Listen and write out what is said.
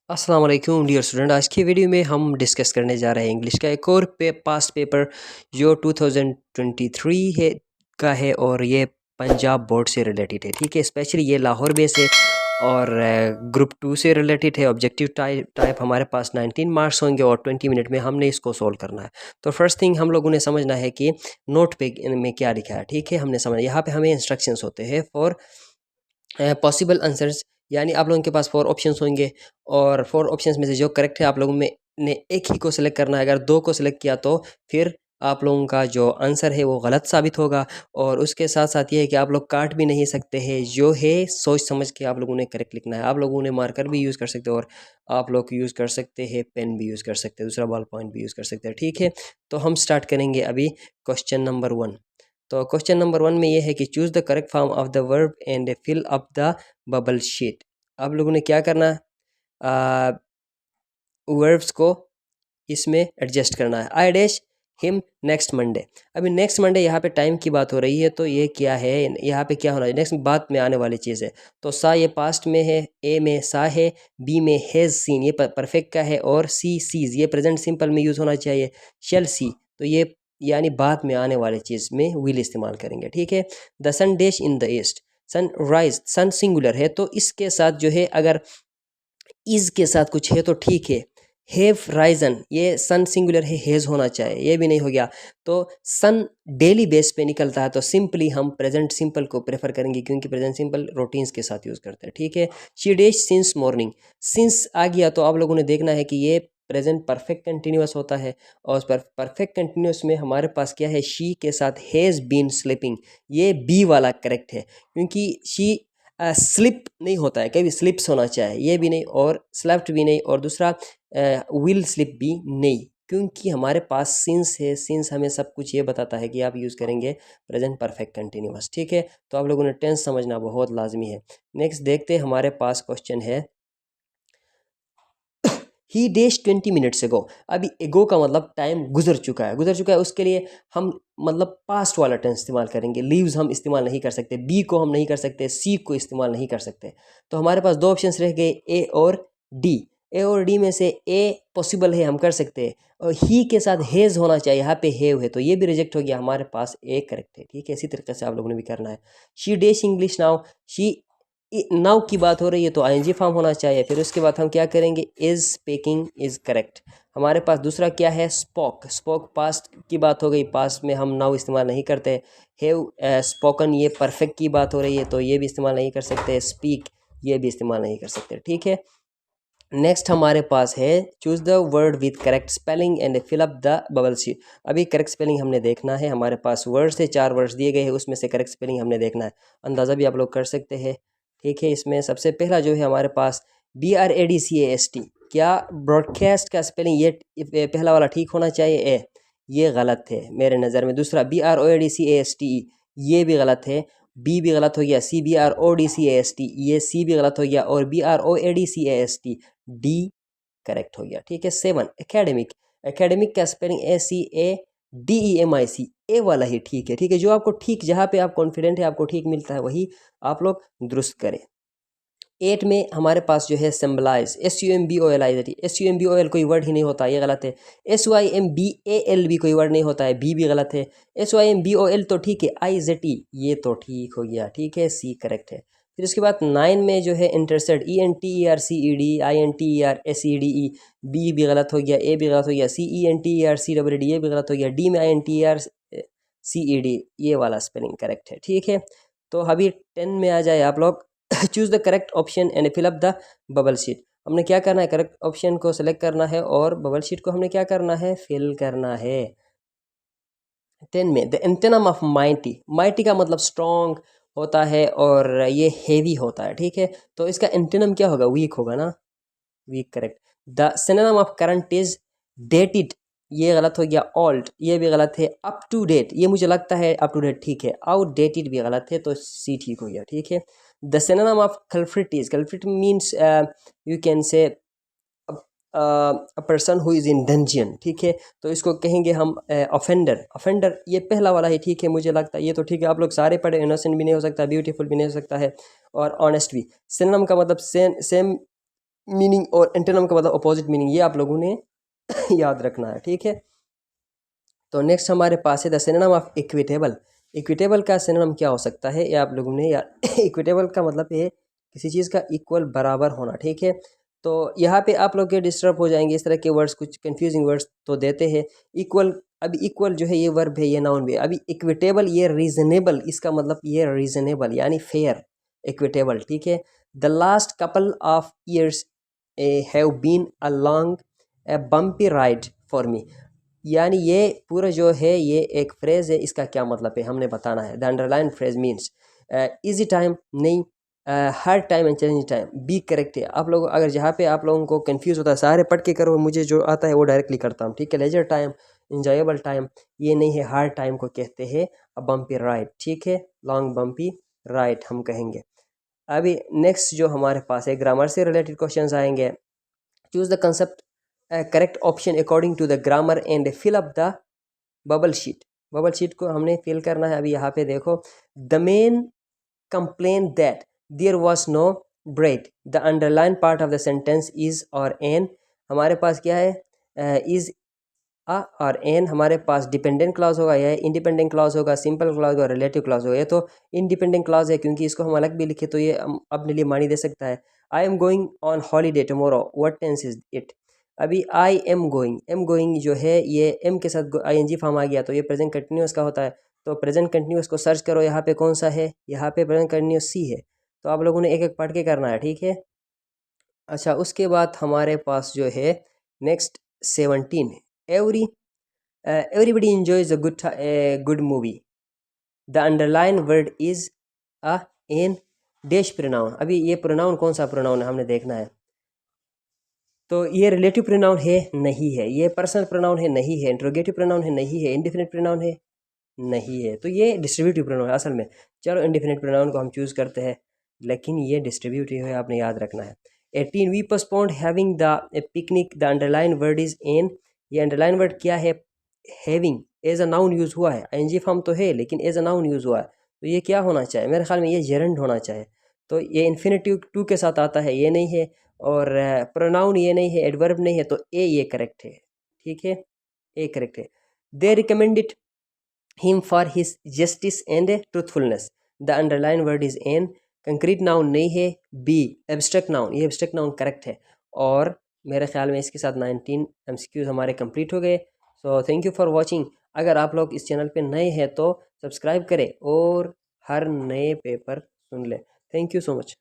अस्सलाम वालेकुम dear student. आज की वीडियो में हम डिस्कस करने जा रहे हैं इंग्लिश का एक और पास्ट पेपर जो 2023 है का है और ये पंजाब बोर्ड से रिलेटेड है। ठीक है, स्पेशली ये लाहौर बेस है और ग्रुप 2 से रिलेटेड है। ऑब्जेक्टिव टाइप हमारे पास 19 मार्क्स होंगे और 20 मिनट में हमने इसको सोल्व करना है। तो फर्स्ट थिंग हम लोगों ने समझना है कि नोट पे में क्या लिखा है। ठीक है, हमने समझा यहाँ पे हमें इंस्ट्रक्शंस होते हैं फॉर पॉसिबल आंसर्स, यानी आप लोगों के पास 4 ऑप्शंस होंगे और 4 ऑप्शंस में से जो करेक्ट है आप लोगों में ने एक ही को सिलेक्ट करना है। अगर 2 को सिलेक्ट किया तो फिर आप लोगों का जो आंसर है वो गलत साबित होगा। और उसके साथ साथ ये है कि आप लोग काट भी नहीं सकते हैं, जो है सोच समझ के आप लोगों ने करेक्ट लिखना है। आप लोगों ने मार्कर भी यूज़ कर सकते हो और आप लोग यूज़ कर सकते हैं पेन भी यूज़ कर सकते हैं, दूसरा बॉल पॉइंट भी यूज़ कर सकते हैं। ठीक है, तो हम स्टार्ट करेंगे अभी क्वेश्चन नंबर 1। तो क्वेश्चन नंबर 1 में ये है कि choose the correct form of the verb and fill up the bubble sheet. आप लोगों ने क्या करना है, वर्ब्स को इसमें एडजस्ट करना है। I dash him next Monday. अभी नेक्स्ट मंडे यहाँ पे टाइम की बात हो रही है, तो ये क्या है, यहाँ पे क्या होना है, नेक्स्ट बात में आने वाली चीज़ है। तो सा ये पास्ट में है, ए में सा है, बी में हैज़ सीन ये परफेक्ट का है और सी सीज ये प्रेजेंट सिंपल में यूज़ होना चाहिए। शेल सी तो ये यानी बाद में आने वाली चीज़ में विल इस्तेमाल करेंगे। ठीक है, the sun dash in the east. Sun rise, sun singular है तो इसके साथ जो है अगर इज के साथ कुछ है तो ठीक है। हैव राइजन ये सन सिंगुलर है, हैज होना चाहिए, ये भी नहीं हो गया। तो सन डेली बेस पे निकलता है तो सिंपली हम प्रेजेंट सिंपल को प्रेफर करेंगे क्योंकि प्रेजेंट सिंपल रूटीन्स के साथ यूज़ करते हैं। ठीक है, she dash since morning. Since आ गया तो आप लोगों ने देखना है कि ये प्रेजेंट परफेक्ट कंटिन्यूस होता है और परफेक्ट कंटिन्यूस में हमारे पास क्या है, शी के साथ हैज़ बीन स्लीपिंग। ये बी वाला करेक्ट है क्योंकि शी स्लिप नहीं होता है, कभी स्लिप्स होना चाहिए, ये भी नहीं और स्लेप्ट भी नहीं और दूसरा विल स्लिप भी नहीं क्योंकि हमारे पास सिंस है। सिंस हमें सब कुछ ये बताता है कि आप यूज़ करेंगे प्रेजेंट परफेक्ट कंटिन्यूअस। ठीक है, तो आप लोगों ने टेंस समझना बहुत लाजमी है। नेक्स्ट देखते हैं, हमारे पास क्वेश्चन है ही डेश 20 मिनट्स एगो। अभी एगो का मतलब टाइम गुजर चुका है, गुजर चुका है, उसके लिए हम मतलब पास्ट वाला टेंस इस्तेमाल करेंगे। लीव्स हम इस्तेमाल नहीं कर सकते, बी को हम नहीं कर सकते, सी को इस्तेमाल नहीं कर सकते। तो हमारे पास 2 ऑप्शंस रह गए, ए और डी। ए और डी में से ए पॉसिबल है, हम कर सकते हैं और ही के साथ हैज़ होना चाहिए, यहाँ पे हैव है तो ये भी रिजेक्ट हो गया, हमारे पास ए करेक्ट है। ठीक है, इसी तरीके से आप लोगों ने भी करना है। She dash English now. She now की बात हो रही है तो आईएनजी फॉर्म होना चाहिए। फिर उसके बाद हम क्या करेंगे, इज स्पीकिंग इज करेक्ट। हमारे पास दूसरा क्या है, स्पोक। स्पोक पास्ट की बात हो गई, पास्ट में हम नाउ इस्तेमाल नहीं करते। हैव स्पोकन ये परफेक्ट की बात हो रही है तो ये भी इस्तेमाल नहीं कर सकते। स्पीक ये भी इस्तेमाल नहीं कर सकते। ठीक है, नेक्स्ट हमारे पास है choose the word with correct spelling and fill up the bubble sheet. अभी करेक्ट स्पेलिंग हमने देखना है, हमारे पास वर्ड्स है, 4 वर्ड्स दिए गए हैं, उसमें से करेक्ट स्पेलिंग हमने देखना है। अंदाज़ा भी आप लोग कर सकते हैं। ठीक है, इसमें सबसे पहला जो है हमारे पास BRADCAST। क्या ब्रॉडकास्ट का स्पेलिंग ये पहला वाला ठीक होना चाहिए, ए ये गलत है मेरे नज़र में। दूसरा BROADCASTE ये भी गलत है। बी भी गलत हो गया, CBRODCAST ये सी भी गलत हो गया और BROADCAST डी करेक्ट हो गया। ठीक है, 7 एकेडमिक। एकेडमिक का स्पेलिंग ACADEMIC ए वाला ही ठीक है। ठीक है, जो आपको ठीक, जहाँ पे आप कॉन्फिडेंट है आपको ठीक मिलता है वही आप लोग दुरुस्त करें। 8 में हमारे पास जो है सिम्बलाइज, SUMBOLIZ। SUMBOL कोई वर्ड ही नहीं होता, ये गलत है। SYMBAL भी कोई वर्ड नहीं होता है, बी भी गलत है। SYMBOL तो ठीक है, IZT ये तो ठीक हो गया। ठीक है, सी करेक्ट है। फिर उसके बाद 9 में जो है इंटरसेट, ENTERCED INTERSEDE बी भी गलत हो गया, ए भी गलत हो गया, CENTERCEED ये भी गलत हो गया, डी में INTERCED ये वाला स्पेलिंग करेक्ट है। ठीक है, तो अभी 10 में आ जाए आप लोग। Choose the correct option and fill up the bubble sheet. हमने क्या करना है, करेक्ट ऑप्शन को सेलेक्ट करना है और बबल शीट को हमने क्या करना है, फिल करना है। 10 में the antonym of mighty. Mighty का मतलब स्ट्रॉन्ग होता है और ये हेवी होता है। ठीक है, तो इसका एंटोनिम क्या होगा, वीक होगा ना, weak correct. The synonym of current is dated ये गलत हो गया। ओल्ड ये भी गलत है। अप टू डेट ये मुझे लगता है अप टू डेट ठीक है। आउटडेटेड भी गलत है तो सी ठीक हो गया। ठीक है, the synonym of culprit is, culprit means you can say a person who is in dungeon. ठीक है, तो इसको कहेंगे हम ऑफेंडर। ऑफेंडर ये पहला वाला ही ठीक है मुझे लगता है, ये तो ठीक है। आप लोग सारे पढ़े, इनोसेंट भी नहीं हो सकता, ब्यूटीफुल भी नहीं हो सकता है और ऑनेस्ट भी। सिनोनिम का मतलब सेम मीनिंग और एंटोनिम का मतलब अपोजिट मीनिंग, ये आप लोगों ने याद रखना है, ठीक है। तो नेक्स्ट हमारे पास है the synonym of equitable. Equitable का सिनोनिम क्या हो सकता है, ये आप लोगों ने यार इक्विटेबल का मतलब है किसी चीज़ का इक्वल बराबर होना, ठीक है। तो यहाँ पे आप लोग के डिस्टर्ब हो जाएंगे, इस तरह के वर्ड्स कुछ कंफ्यूजिंग वर्ड्स तो देते हैं। इक्वल, अभी इक्वल जो है ये वर्ब है, ये नाउन भी है। अभी इक्विटेबल ये रीजनेबल, इसका मतलब ये रीजनेबल यानी फेयर, इक्विटेबल, ठीक है। The last couple of years have been a long a bumpy ride for me. यानी ये पूरा जो है ये एक फ्रेज़ है, इसका क्या मतलब है हमने बताना है। The underline phrase means easy time नहीं, hard time and changing time, B correct है। आप लोग अगर जहाँ पे आप लोगों को कंफ्यूज होता है, सारे पढ़ के करो, मुझे जो आता है वो डायरेक्टली करता हूँ, ठीक है। लेजर टाइम, इंजॉयबल टाइम, ये नहीं है, हर टाइम को कहते हैं अ बम्पी राइड, ठीक है, लॉन्ग बम्पी राइड हम कहेंगे। अभी नेक्स्ट जो हमारे पास है ग्रामर से रिलेटेड क्वेश्चंस आएंगे। Choose the concept correct option according to the grammar and fill up the bubble sheet. Bubble sheet को हमने फिल करना है। अभी यहाँ पे देखो, the main complain that there was no bread, the underline part of the sentence is और एन। हमारे पास क्या है, इज आ और एन। हमारे पास डिपेंडेंट क्लॉज होगा, यह इंडिपेंडेंट क्लॉज होगा, सिंपल क्लॉज होगा, रिलेटिव क्लॉज होगा। ये तो इंडिपेंडेंट क्लॉज है क्योंकि इसको हम अलग भी लिखे तो ये अपने लिए मानी दे सकता है। I am going on holiday tomorrow, what tense is it. अभी आई एम गोइंग जो है ये एम के साथ आई एन जी फॉर्म आ गया तो ये प्रेजेंट कंटिन्यूस का होता है। तो प्रेजेंट कंटिन्यूस को सर्च करो, यहाँ पे कौन सा है, यहाँ पे प्रेजेंट कंटिन्यूस सी है। तो आप लोगों ने एक एक पढ़ के करना है, ठीक है। अच्छा, उसके बाद हमारे पास जो है नेक्स्ट 17 है। Everybody enjoys a good movie. The underlined word is a in dash pronoun। अभी ये प्रोनाउन कौन सा प्रोनाउन है हमने देखना है। तो ये रिलेटिव प्रोनाउन है, नहीं है। ये पर्सनल प्रोनाउन है, नहीं है। इंट्रोगेटिव प्रोनाउन है, नहीं है। इंडिफिनिट प्रोनाउन है, नहीं है। तो ये डिस्ट्रीब्यूटिव प्रोनाउन है असल में। चलो इंडिफिनिट प्रोनाउन को हम चूज़ करते हैं, लेकिन ये डिस्ट्रीब्यूटिव है, आपने याद रखना है। 18 we postponed having the picnic, the underline word is in. ये अंडरलाइन वर्ड क्या है, having as a noun use हुआ है। आईएनजी फॉर्म तो है लेकिन एज अ नाउन यूज़ हुआ है, तो ये क्या होना चाहिए, मेरे ख्याल में ये जेरंड होना चाहिए। तो ये इन्फिनेटिव टू के साथ आता है, ये नहीं है। और प्रोनाउन ये नहीं है, एडवर्ब नहीं है, तो ए ये करेक्ट है, ठीक है, ए करेक्ट है। They recommended him for his justice and truthfulness, the underline word is an. Concrete noun नहीं है, बी एब्स्ट्रैक्ट नाउन, ये एब्स्ट्रैक्ट नाउन करेक्ट है। और मेरे ख्याल में इसके साथ 19 एमसीक्यूज हमारे कंप्लीट हो गए। So thank you for watching. अगर आप लोग इस चैनल पे नए हैं तो सब्सक्राइब करें और हर नए पेपर सुन लें। Thank you so much.